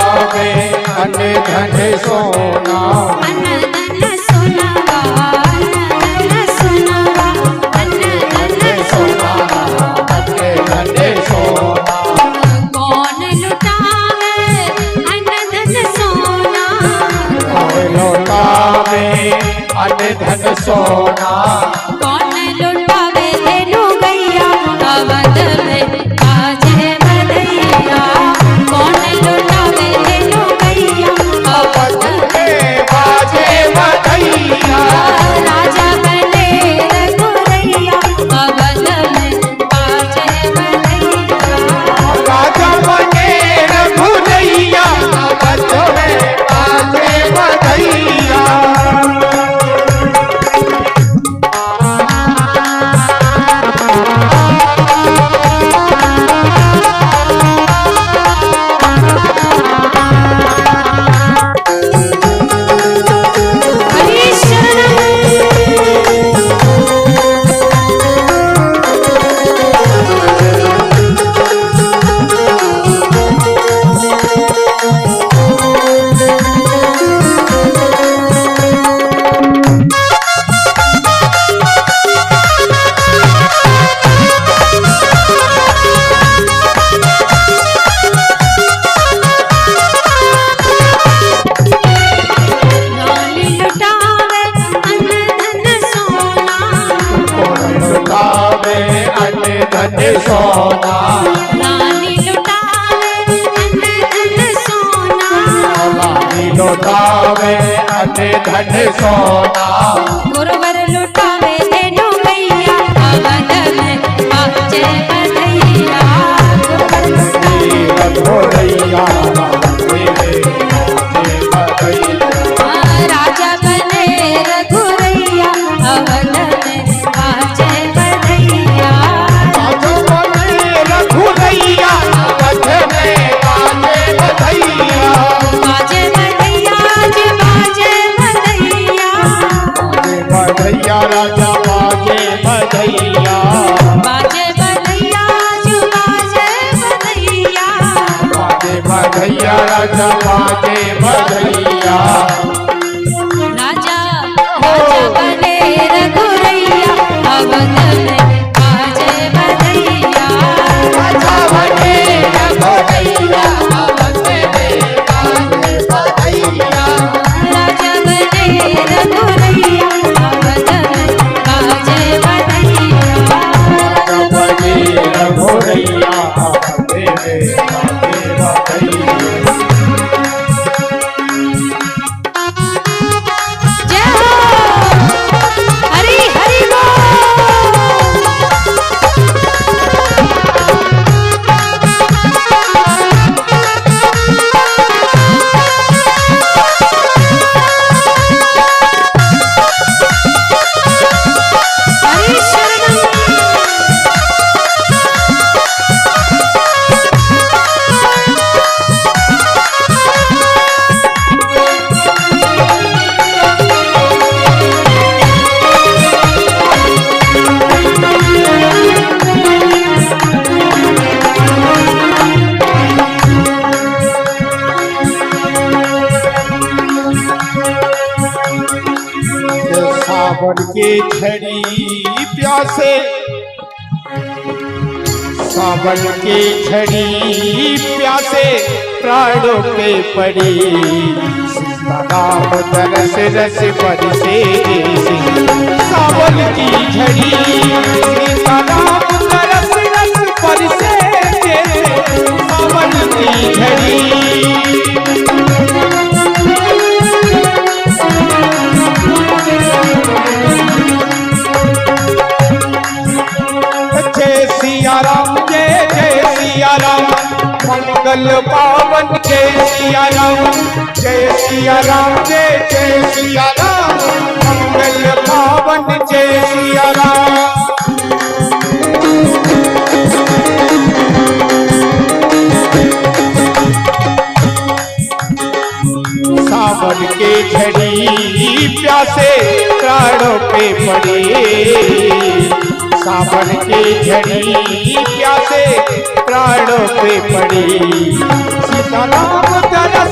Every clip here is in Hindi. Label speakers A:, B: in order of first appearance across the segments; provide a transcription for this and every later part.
A: लुटावे अन धन सोना,
B: अन धन सोनावा, अन धन सोनावा, अन धन सोनावा,
A: अन धन सोना।
B: कौन लुटावे अन धन सोना,
A: कौन लुटावे अन धन सोना,
B: कौन लुटावे धेनु गैया अवध में बाजे बधैया, कौन लुटावे धेनु गैया अवध में
A: बाजे बधैया,
B: राजा बने रघुरैया अवध में बाजे बधैया,
A: राजा बने रघुरैया अवध में बाजे बधैया। सोना,
B: रानी लुटावे अन धन सोना,
A: रानी लुटावे अन धन सोना,
B: गुरुवर लुटावे धेनु गैया अवध में बाजे बधैया, गुरुवर लुटावे
A: रघुरैया
B: राजा बने रघुरैया अवध में बाजे बधैया,
A: रघुरैया अवध में बाजे बधैया,
B: बाजे बधैया जी बाजे बधैया,
A: बधैया राजा बाजे बधैया,
B: बाजे बधैया जी बाजे बधैया,
A: बाजे बधैया राजा बाजे बधैया।
B: राजा राजा बने रघुरैया अवध में बाजे बधैया,
A: राजा बने रघुरैया अवध में बाजे बधैया,
B: राजा बने रघुरैया अवध में बाजे बधैया,
A: राजा बने रघुरैया अवध में बाजे बधैया।
B: जय हो हरि हरि बोल। हरि शरणम
A: सावन के झड़ी प्यासे, सावन के झड़ी प्यासे प्राणों पे पड़ी, सीताराम तरस रस बरसे जैसे। सावन की झड़ी सीताराम तरस रस बरसे जैसे, सावन की झड़ी। जय सिया राम, जय जय सिया राम, मंगल पावन जय सिया राम, जय सिया राम, जय जय सिया राम, मंगल पावन जय सिया राम। सावन के झड़ी प्यासे प्राणों पे पड़े, सावन के झड़ी प्यासे प्राणों पे पड़ी, सीताराम तरस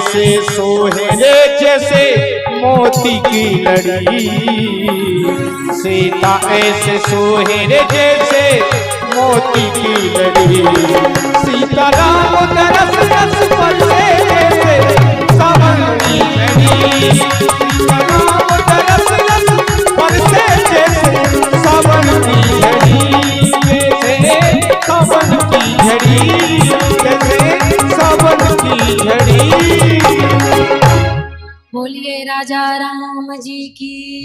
A: ऐसे सोहेरे जैसे मोती की लड़ी, सीता ऐसे सोहेरे जैसे मोती की लड़ी, सीता राम तरस रस पर से सावन की लड़ी, सीता राम तरस रस पर से जैसे सावन की लड़ी, जैसे सावन की झड़ी, जैसे सावन की झड़ी।
B: बोलिए राजा राम जी की,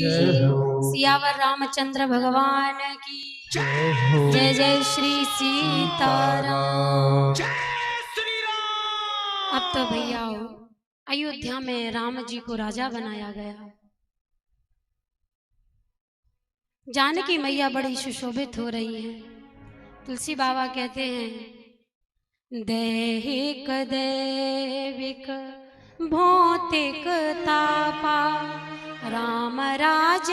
B: सियावर रामचंद्र भगवान की जय। जय श्री सीताराम। अब तो भैया अयोध्या में राम जी को राजा बनाया गया। जानकी मैया बड़ी सुशोभित हो रही है। तुलसी बाबा कहते हैं दैहिक दैविक भौतिक तापा, राम राज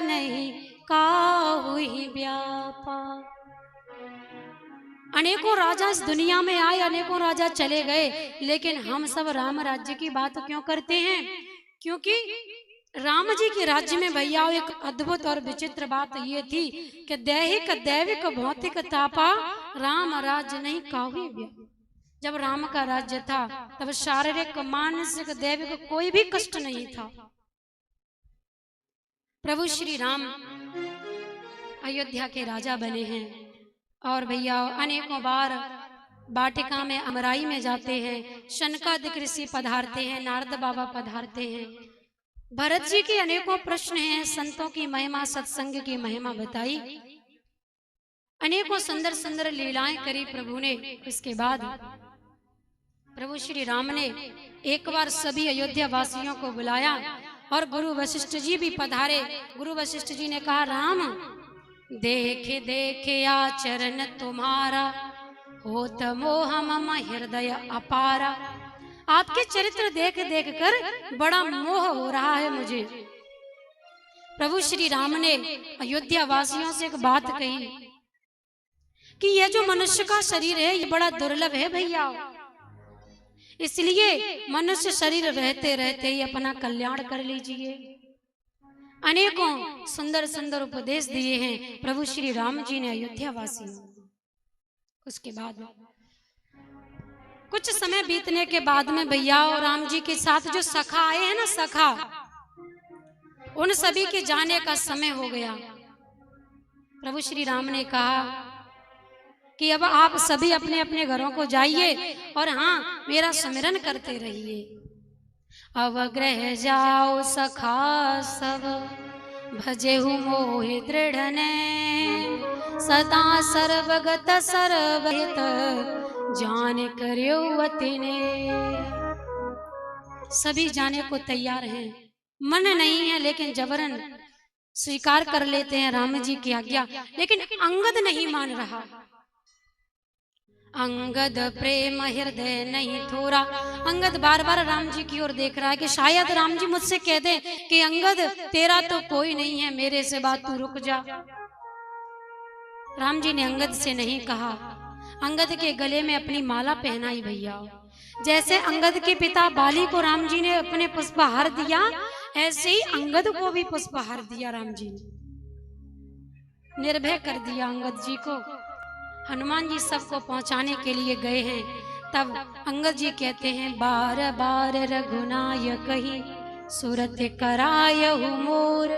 B: नहीं काहू ही व्यापा। अनेकों राजा इस दुनिया में आए, अनेकों राजा चले गए, लेकिन हम सब राम राज्य की बात क्यों करते हैं? क्योंकि राम जी के राज्य में भैया एक अद्भुत और विचित्र बात ये थी कि दैहिक दैविक भौतिक तापा, राम राज्य नहीं काहू व्यापा। जब राम का राज्य था तब शारीरिक मानसिक दैविक कोई भी कष्ट नहीं था। प्रभु श्री राम अयोध्या के राजा बने हैं और भैया अनेकों बार वाटिका में अमराई में जाते हैं, शनकादिक ऋषि पधारते हैं, नारद बाबा पधारते हैं। भरत जी के अनेकों प्रश्न हैं, संतों की महिमा सत्संग की महिमा बताई, अनेकों सुंदर सुंदर लीलाएं करी प्रभु ने। इसके बाद प्रभु श्री राम ने एक बार सभी अयोध्या वासियों को बुलाया और गुरु वशिष्ठ जी भी पधारे। गुरु वशिष्ठ जी ने कहा राम देखे देखे आचरण तुम्हारा, होत मोह मम हृदय अपारा। आपके चरित्र देख देख कर बड़ा मोह हो रहा है मुझे। प्रभु श्री राम ने अयोध्या वासियों से एक बात कही कि यह जो मनुष्य का शरीर है ये बड़ा दुर्लभ है भैया, इसलिए मनुष्य शरीर रहते रहते ही अपना कल्याण कर लीजिए। अनेकों सुंदर सुंदर उपदेश दिए हैं प्रभु श्री राम जी ने अयोध्या वासियों। उसके बाद कुछ समय बीतने के बाद में भैया और राम जी के साथ जो सखा आए हैं ना, सखा, उन सभी के जाने का समय हो गया। प्रभु श्री राम ने कहा कि अब आप सभी अपने अपने घरों को जाइए और हाँ मेरा स्मरण करते रहिए। अब ग्रह जाओ सखा सब, भजेहु मोहि दृढ़ ने, सदा सर्वगत सर्वहित, जान करियो अति ने। सभी जाने को तैयार हैं, मन नहीं है लेकिन जबरन स्वीकार कर लेते हैं राम जी की आज्ञा। लेकिन अंगद नहीं मान रहा। अंगद प्रेम हृदय नहीं थोरा। अंगद बार बार राम जी की ओर देख रहा है कि शायद राम जी मुझसे कह दे कि अंगद तेरा तो कोई नहीं है, मेरे से बात तू रुक जा। राम जी ने अंगद से नहीं कहा। अंगद के गले में अपनी माला पहनाई भैया। जैसे अंगद के पिता बाली को राम जी ने अपने पुष्पहार दिया, ऐसे ही अंगद को भी पुष्पहार दिया राम जी ने। निर्भय कर दिया अंगद जी को। हनुमान जी सबको पहुंचाने के लिए गए हैं। तब अंगद जी कहते हैं बार बार रघुनायक ही सुरत करायहु मोर।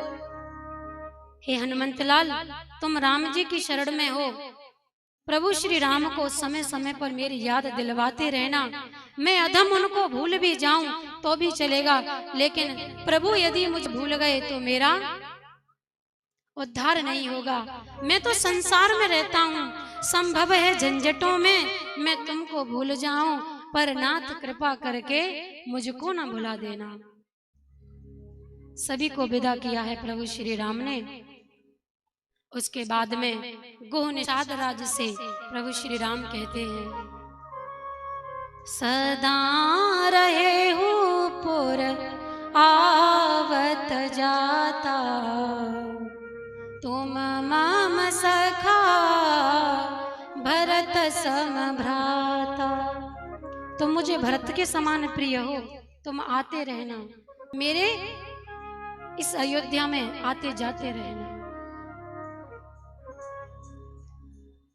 B: हे हनुमंतलाल, तुम राम जी की शरण में हो। प्रभु श्री राम को समय समय पर मेरी याद दिलवाते रहना। मैं अधम उनको भूल भी जाऊं तो भी चलेगा, लेकिन प्रभु यदि मुझे भूल गए तो मेरा उद्धार नहीं होगा। मैं तो संसार में रहता हूँ, संभव है झंझटों में मैं तुमको भूल जाऊं, पर नाथ कृपा करके मुझको न भुला देना। सभी को विदा किया है प्रभु श्री राम ने। उसके बाद में गोह निषाद राज से प्रभु श्री राम कहते हैं सदा रहे हो पुर आवत जाता, तुम मम सखा भरत सम भ्राता। तुम मुझे भरत के समान प्रिय हो, तुम आते रहना, मेरे इस अयोध्या में आते जाते रहना।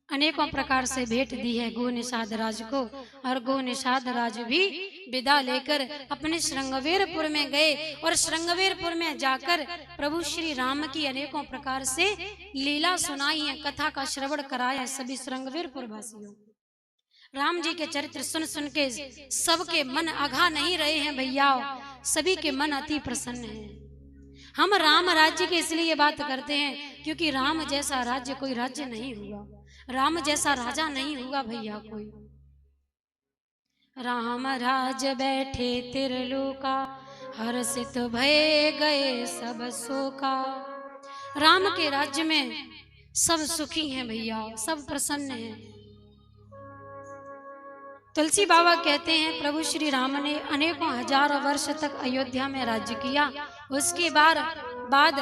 B: अनेकों प्रकार से भेंट दी है गो निषाद राज को, और गो निषाद राज भी विदा लेकर अपने श्रृंगवेरपुर में गए, और श्रृंगवेरपुर में जाकर प्रभु श्री राम की अनेकों प्रकार से लीला सुनाई है, कथा का श्रवण कराया है सभी श्रृंगवेरपुर वासियों। राम जी के चरित्र सुन सुन के सबके मन अघा नहीं रहे हैं भैया, सभी के मन अति प्रसन्न हैं। हम राम राज्य के इसलिए बात करते हैं क्योंकि राम जैसा राज्य कोई राज्य नहीं हुआ, राम जैसा राजा नहीं हुआ भैया कोई। राम राज बैठे त्रिलोका, हर्षित भय गए सब शोका। राम के राज्य में सब सुखी हैं भैया, सब प्रसन्न हैं। तुलसी बाबा कहते हैं प्रभु श्री राम ने अनेकों हजार वर्ष तक अयोध्या में राज्य किया। उसके बाद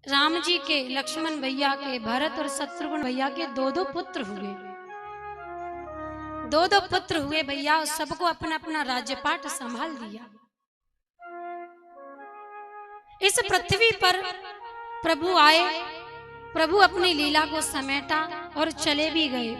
B: राम जी के, लक्ष्मण भैया के, भरत और शत्रुघ्न भैया के दो पुत्र हुए, दो पुत्र हुए भैया। सबको अपना अपना राज्यपाट संभाल दिया। इस पृथ्वी पर प्रभु आए, प्रभु अपनी लीला को समेटा और चले भी गए।